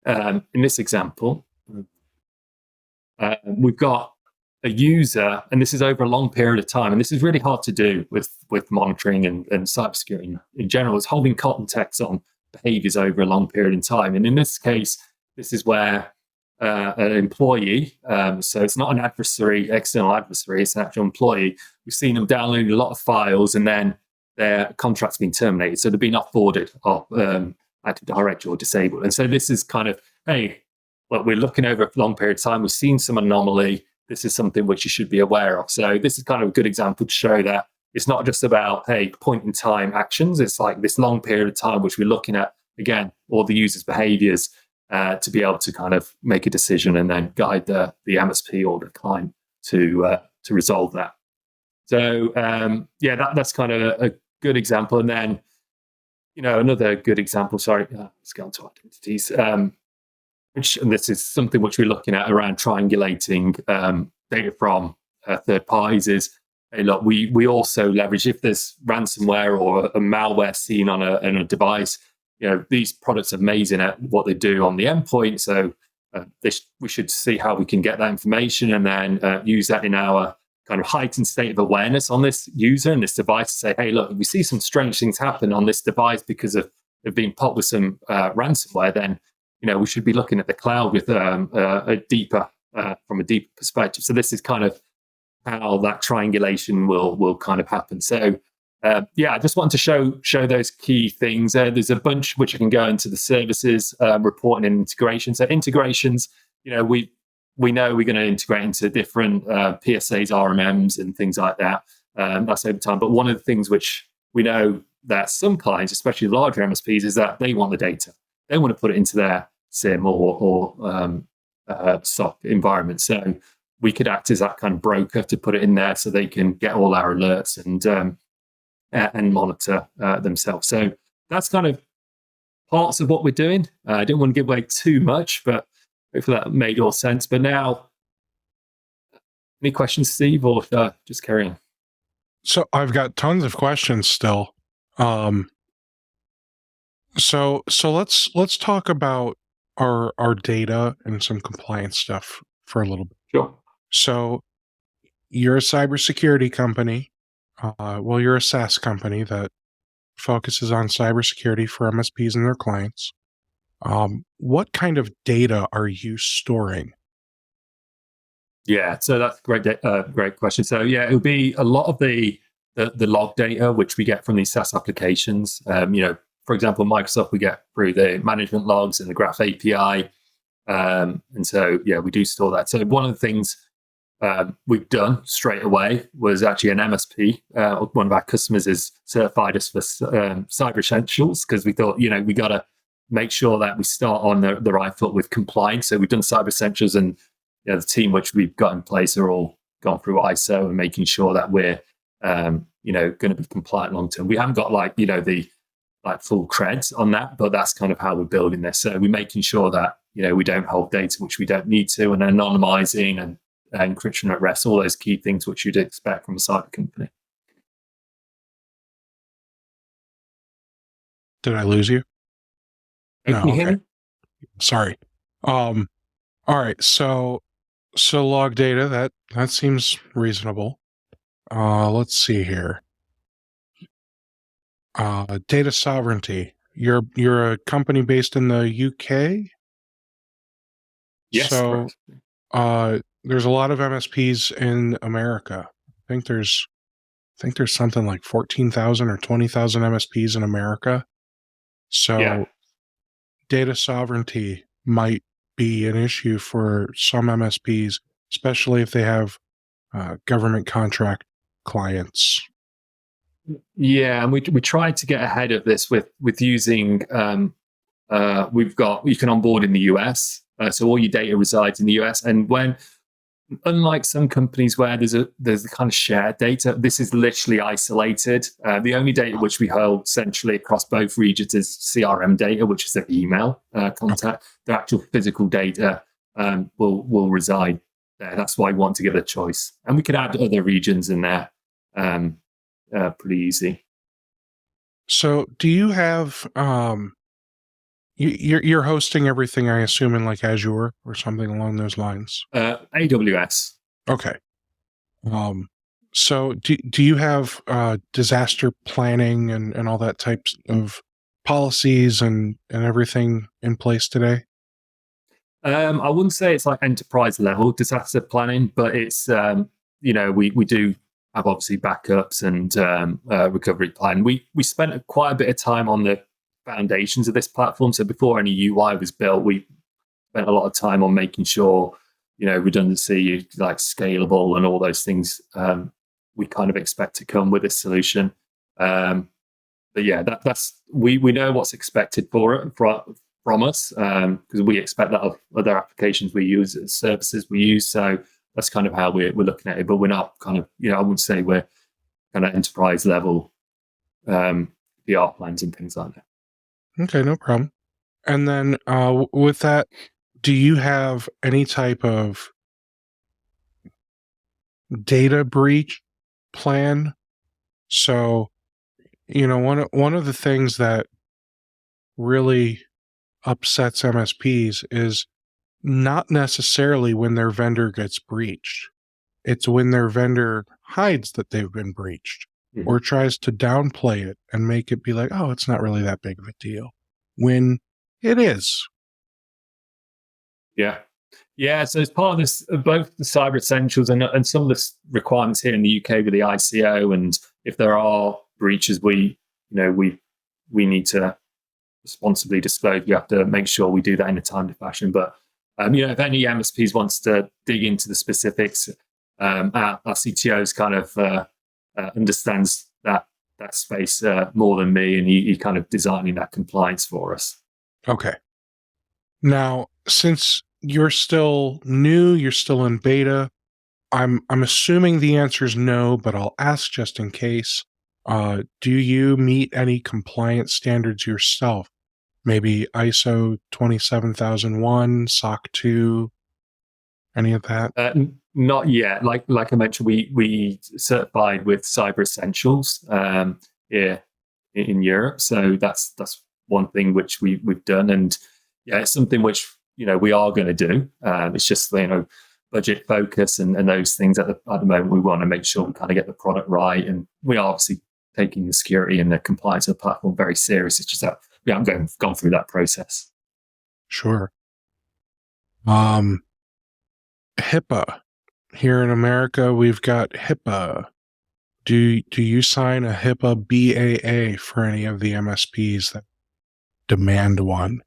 in this example, we've got a user, and this is over a long period of time, and this is really hard to do with monitoring and cybersecurity in general, is holding context on behaviors over a long period in time. And in this case, this is where an employee, so it's not an adversary, external adversary, it's an actual employee. We've seen them downloading a lot of files, and then their contract's been terminated. So they've been offboarded or Active Directory or disabled. And so this is kind of, hey, well, we're looking over a long period of time. We've seen some anomaly. This is something which you should be aware of. So this is kind of a good example to show that it's not just about, hey, point in time actions. It's like this long period of time, which we're looking at, again, all the user's behaviors to be able to kind of make a decision and then guide the MSP or the client to resolve that. So that's kind of a good example. And then, another good example, let's go on to identities. And this is something which we're looking at around triangulating data from third parties is, hey, look, we also leverage, if there's ransomware or a malware seen on a device, these products are amazing at what they do on the endpoint. So we should see how we can get that information and then use that in our kind of heightened state of awareness on this user and this device to say, hey, look, if we see some strange things happen on this device because of being popped with some ransomware, then we should be looking at the cloud with a deeper perspective. So this is kind of how that triangulation will kind of happen. So I just wanted to show those key things. There's a bunch which I can go into the services, reporting and integration. So integrations, we know we're going to integrate into different PSAs, RMMs, and things like that. That's over time. But one of the things which we know that some clients, especially larger MSPs, is that they want the data. They want to put it into their SIM or SOC environment. So we could act as that kind of broker to put it in there so they can get all our alerts and monitor themselves. So that's kind of parts of what we're doing. I didn't want to give away too much, but hopefully that made all sense. But now, any questions, Steve, or just carry on? So I've got tons of questions still. So let's talk about our data and some compliance stuff for a little bit. Sure. So you're a cybersecurity company. You're a SaaS company that focuses on cybersecurity for MSPs and their clients. What kind of data are you storing? Yeah, so that's a great question. So it would be a lot of the log data which we get from these SaaS applications. For example, Microsoft, we get through the management logs and the Graph API. And so, we do store that. So one of the things we've done straight away was actually an MSP. One of our customers has certified us for Cyber Essentials because we thought, we got to make sure that we start on the right foot with compliance. So we've done Cyber Essentials, and the team which we've got in place are all gone through ISO and making sure that we're, going to be compliant long term. We haven't got the full creds on that, but that's kind of how we're building this. So we're making sure that, we don't hold data which we don't need to, and anonymizing and encryption at rest, all those key things which you'd expect from a cyber company. Did I lose you? No, Can you hear okay. me? Sorry. All right. So log data, that seems reasonable. Let's see here. Data sovereignty. You're a company based in the UK? Yes, So correct. there's a lot of MSPs in America. I think there's something like 14,000 or 20,000 MSPs in America. Yeah. So data sovereignty might be an issue for some MSPs, especially if they have government contract clients. Yeah, and we tried to get ahead of this with using we've got you can onboard in the US, so all your data resides in the US, and when unlike some companies where there's a kind of shared data, this is literally isolated. The only data which we hold centrally across both regions is CRM data, which is their email contact. The actual physical data will reside there. That's why we want to give it a choice, and we could add other regions in there pretty easy. So do you have you're hosting everything, I assume, in like Azure or something along those lines? AWS. Okay. So do you have disaster planning and all that types of policies and everything in place today? I wouldn't say it's like enterprise level disaster planning, but it's we do have obviously backups and recovery plan. We spent quite a bit of time on the foundations of this platform. So before any UI was built, we spent a lot of time on making sure redundancy, like scalable, and all those things we kind of expect to come with this solution. But yeah, that's we know what's expected from us because we expect that of other applications we use, services we use. So that's kind of how we're looking at it. But we're not kind of I wouldn't say we're kind of enterprise level PR plans and things like that. Okay, no problem. And then with that, do you have any type of data breach plan? So, one of the things that really upsets MSPs is not necessarily when their vendor gets breached. It's when their vendor hides that they've been breached Mm-hmm. or tries to downplay it and make it be like, oh, it's not really that big of a deal, when it is. Yeah. Yeah, so as part of this, both the Cyber Essentials and some of the requirements here in the UK with the ICO, and if there are breaches, we need to responsibly disclose. We have to make sure we do that in a timely fashion. But if any MSPs wants to dig into the specifics, our CTO's kind of understands that space more than me, and he kind of designing that compliance for us. Okay. Now, since you're still new, you're still in beta, I'm assuming the answer is no, but I'll ask just in case. Do you meet any compliance standards yourself? Maybe ISO 27001, SOC 2, any of that? Not yet. Like I mentioned, we certified with Cyber Essentials here in Europe, so that's one thing which we've done, and yeah, it's something which we are going to do. It's just budget focus and those things at the moment. We want to make sure we kind of get the product right, and we are obviously taking the security and the compliance of the platform very serious. It's just that we haven't gone through that process. Sure. HIPAA. Here in America, we've got HIPAA. Do you sign a HIPAA BAA for any of the MSPs that demand one?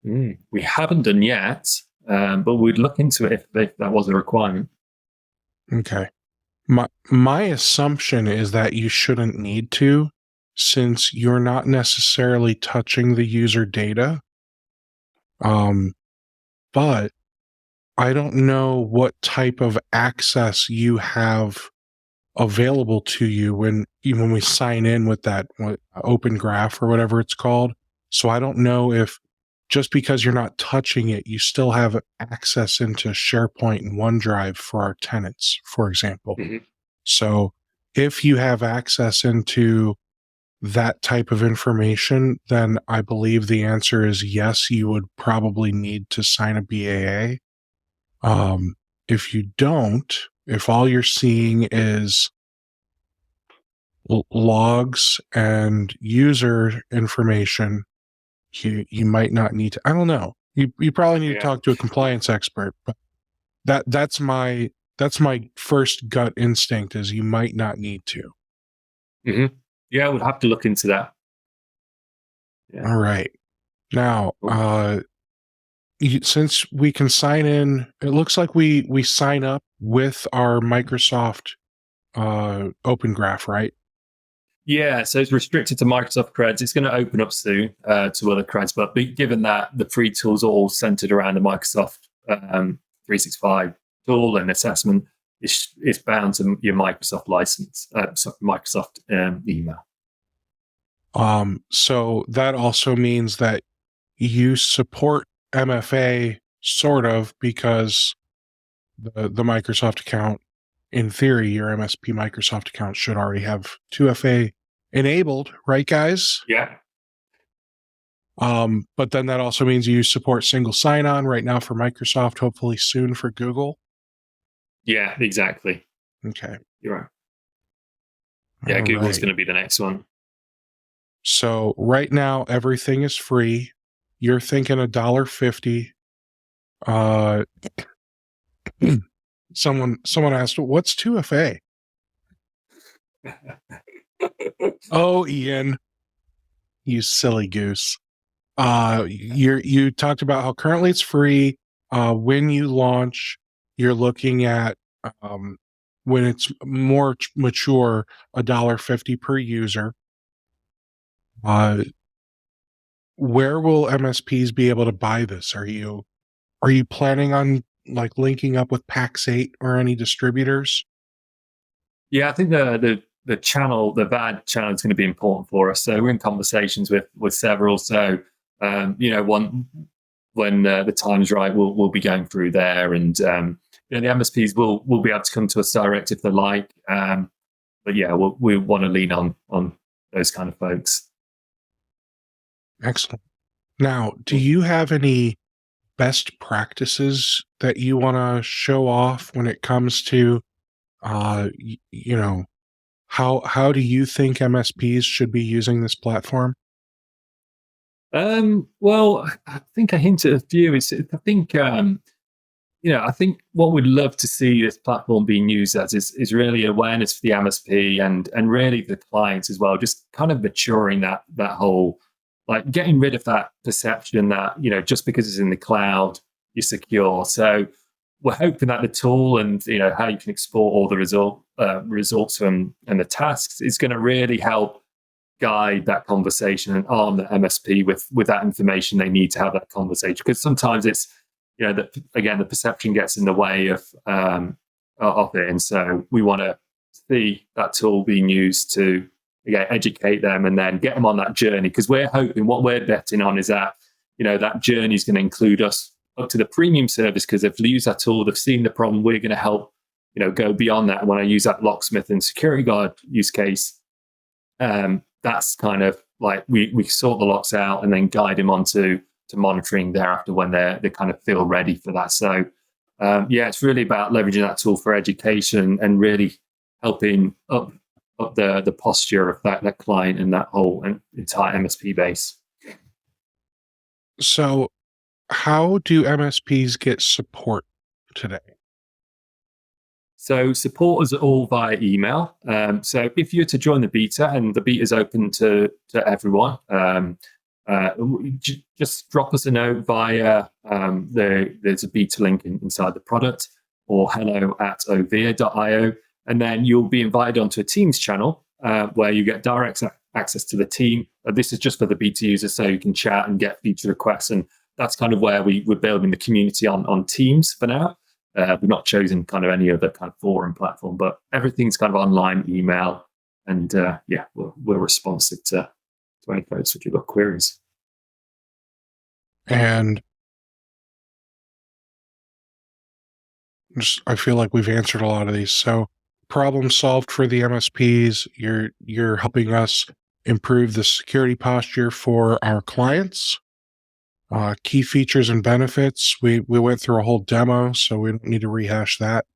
We haven't done yet, but we'd look into it if that was a requirement. Okay. My assumption is that you shouldn't need to, since you're not necessarily touching the user data. But I don't know what type of access you have available to you when we sign in with that open graph or whatever it's called. So I don't know if just because you're not touching it, you still have access into SharePoint and OneDrive for our tenants, for example. Mm-hmm. So if you have access into that type of information, then I believe the answer is yes, you would probably need to sign a BAA. If you don't, if all you're seeing is logs and user information, you might not need to. I don't know. You probably need to talk to a compliance expert, but that's my first gut instinct is you might not need to. Mm-hmm. Yeah, I would have to look into that. Yeah. All right. Now, since we can sign in, it looks like we sign up with our Microsoft Open Graph, right? Yeah, so it's restricted to Microsoft creds. It's going to open up soon to other creds, but given that the free tools are all centered around the Microsoft 365 tool and assessment, it's bound to your Microsoft license, Microsoft email. So that also means that you support MFA sort of, because the Microsoft account, in theory, your MSP Microsoft account should already have 2FA enabled, right, guys? Yeah. But then that also means you support single sign-on right now for Microsoft, hopefully soon for Google. Yeah, exactly. Okay. You're right. Yeah, All Google's right. going to be the next one. So right now, everything is free. You're thinking $1.50. Someone asked, what's 2FA? Oh, Ian, you silly goose. You talked about how currently it's free. When you launch, you're looking at when it's more mature, $1.50 per user. Where will MSPs be able to buy this? Are you planning on like linking up with Pax8 or any distributors? Yeah, I think the channel, the VAD channel, is going to be important for us. So we're in conversations with several. So when the time's right, we'll be going through there, and the MSPs will be able to come to us direct if they like. But yeah, we want to lean on those kind of folks. Excellent. Now, do you have any best practices that you want to show off when it comes to, how do you think MSPs should be using this platform? Well, I think I hinted at a few. I think what we'd love to see this platform being used as is really awareness for the MSP and really the clients as well. Just kind of maturing that whole, like getting rid of that perception that, just because it's in the cloud, you're secure. So we're hoping that the tool and, how you can export all the results and the tasks is going to really help guide that conversation and arm the MSP with that information they need to have that conversation. Because sometimes it's, the perception gets in the way of it. And so we want to see that tool being used to, again, educate them and then get them on that journey. Because we're hoping, what we're betting on is that, that journey is going to include us up to the premium service, because if they use that tool, they've seen the problem, we're going to help, go beyond that. And when I use that locksmith and security guard use case, that's kind of like we sort the locks out and then guide them onto monitoring thereafter when they kind of feel ready for that. So it's really about leveraging that tool for education and really helping up the posture of that client and that whole entire MSP base. So how do MSPs get support today? So support is all via email. So if you're to join the beta, and the beta is open to everyone, just drop us a note via there's a beta link inside the product, or hello@overe.io, and then you'll be invited onto a Teams channel where you get direct access to the team. This is just for the beta users, so you can chat and get feature requests, and that's kind of where we're building the community on Teams for now. We've not chosen kind of any other kind of forum platform, but everything's kind of online, email, and we're responsive to any folks if you've got queries. And I feel like we've answered a lot of these. So problem solved for the MSPs. You're helping us improve the security posture for our clients. Key features and benefits. We went through a whole demo, so we don't need to rehash that.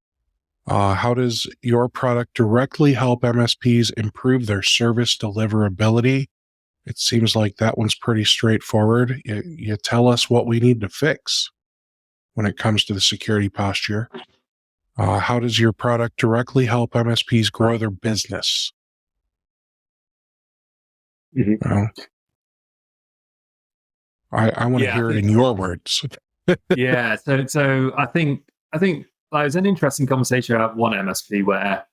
How does your product directly help MSPs improve their service deliverability? It seems like that one's pretty straightforward. You tell us what we need to fix when it comes to the security posture. How does your product directly help MSPs grow their business? Mhm. I want to hear it in your words. Yeah. So I think like, it was an interesting conversation about one MSP where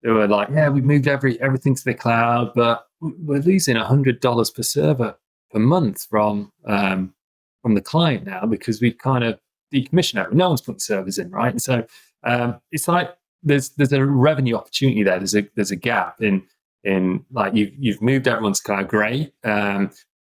they were like, "Yeah, we've moved everything to the cloud, but we're losing $100 per server per month from the client now because we've kind of decommissioned it. No one's putting servers in, right?" And so it's like there's a revenue opportunity there. There's a gap in like you've moved everyone's kind of great.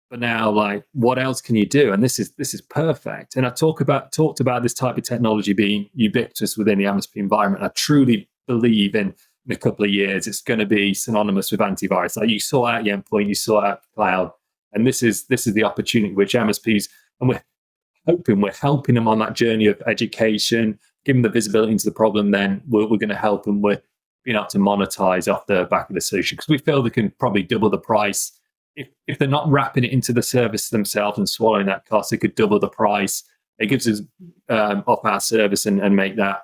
But now, like, what else can you do? And this is perfect. And I talked about this type of technology being ubiquitous within the MSP environment. I truly believe in a couple of years it's going to be synonymous with antivirus. Like, you sort out your endpoint, you sort out cloud, and this is the opportunity which MSPs, and we're helping them on that journey of education, giving the visibility into the problem. Then we're going to help them with being able to monetize off the back of the solution, because we feel they can probably double the price. If they're not wrapping it into the service themselves and swallowing that cost, it could double the price. It gives us off our service and make that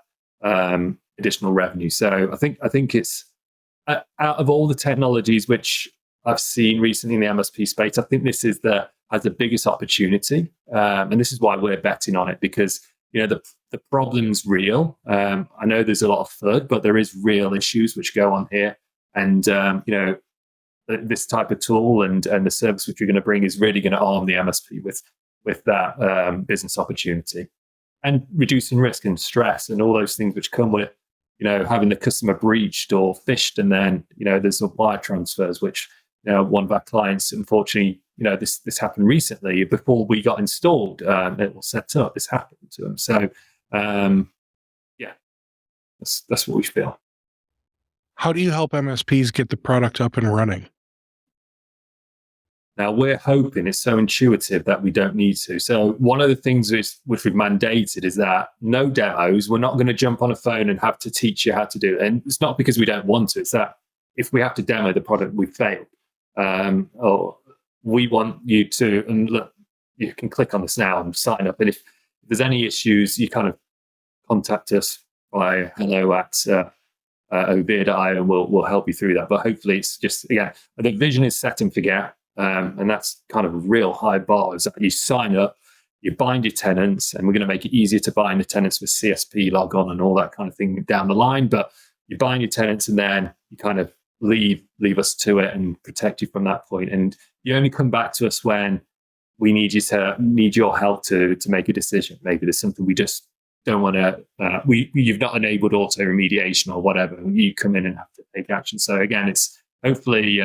additional revenue. So I think it's out of all the technologies which I've seen recently in the MSP space, I think this has the biggest opportunity, and this is why we're betting on it, because the problem's real. I know there's a lot of FUD, but there is real issues which go on here, and this type of tool and the service which you're going to bring is really going to arm the MSP with that business opportunity, and reducing risk and stress and all those things which come with having the customer breached or phished, and then there's some wire transfers which one of our clients, unfortunately, this happened recently before we got installed. It was set up. This happened to them. So yeah, that's what we feel. How do you help MSPs get the product up and running? Now, we're hoping it's so intuitive that we don't need to. So one of the things which we've mandated is that no demos. We're not going to jump on a phone and have to teach you how to do it. And it's not because we don't want to. It's that if we have to demo the product, we've failed. Or we want you to, and look, you can click on this now and sign up. And if there's any issues, you kind of contact us by hello@overe.io, and we'll help you through that. But hopefully it's just, again, the vision is set and forget. And that's kind of a real high bar, is that you sign up, you bind your tenants, and we're going to make it easier to bind the tenants with CSP logon and all that kind of thing down the line. But you bind your tenants, and then you kind of leave us to it and protect you from that point. And you only come back to us when we need your help to make a decision. Maybe there's something we just don't want to, you've not enabled auto remediation or whatever. You come in and have to take action. So again, it's hopefully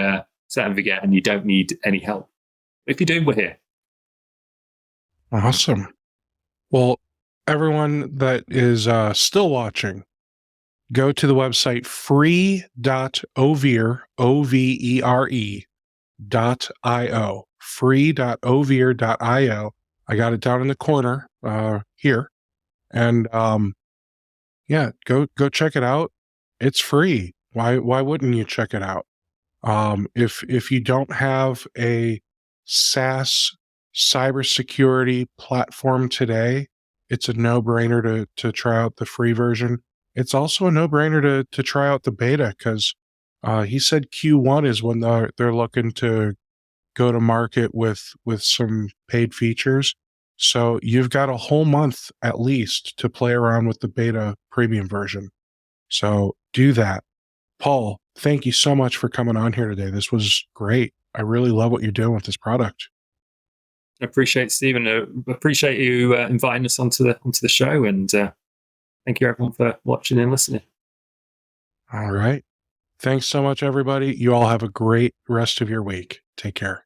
set and forget, and you don't need any help. If you do, we're here. Awesome. Well, everyone that is still watching, go to the website free.overe, OVERE.io, free.overe.io. I got it down in the corner here. And yeah, go check it out. It's free. Why wouldn't you check it out? If you don't have a SaaS cybersecurity platform today, it's a no-brainer to try out the free version. It's also a no-brainer to try out the beta, because he said Q1 is when they're looking to go to market with some paid features. So you've got a whole month at least to play around with the beta premium version. So do that. Paul, thank you so much for coming on here today. This was great. I really love what you're doing with this product. I appreciate it, Stephen. Appreciate you inviting us onto the show, and thank you everyone for watching and listening. All right. Thanks so much, everybody. You all have a great rest of your week. Take care.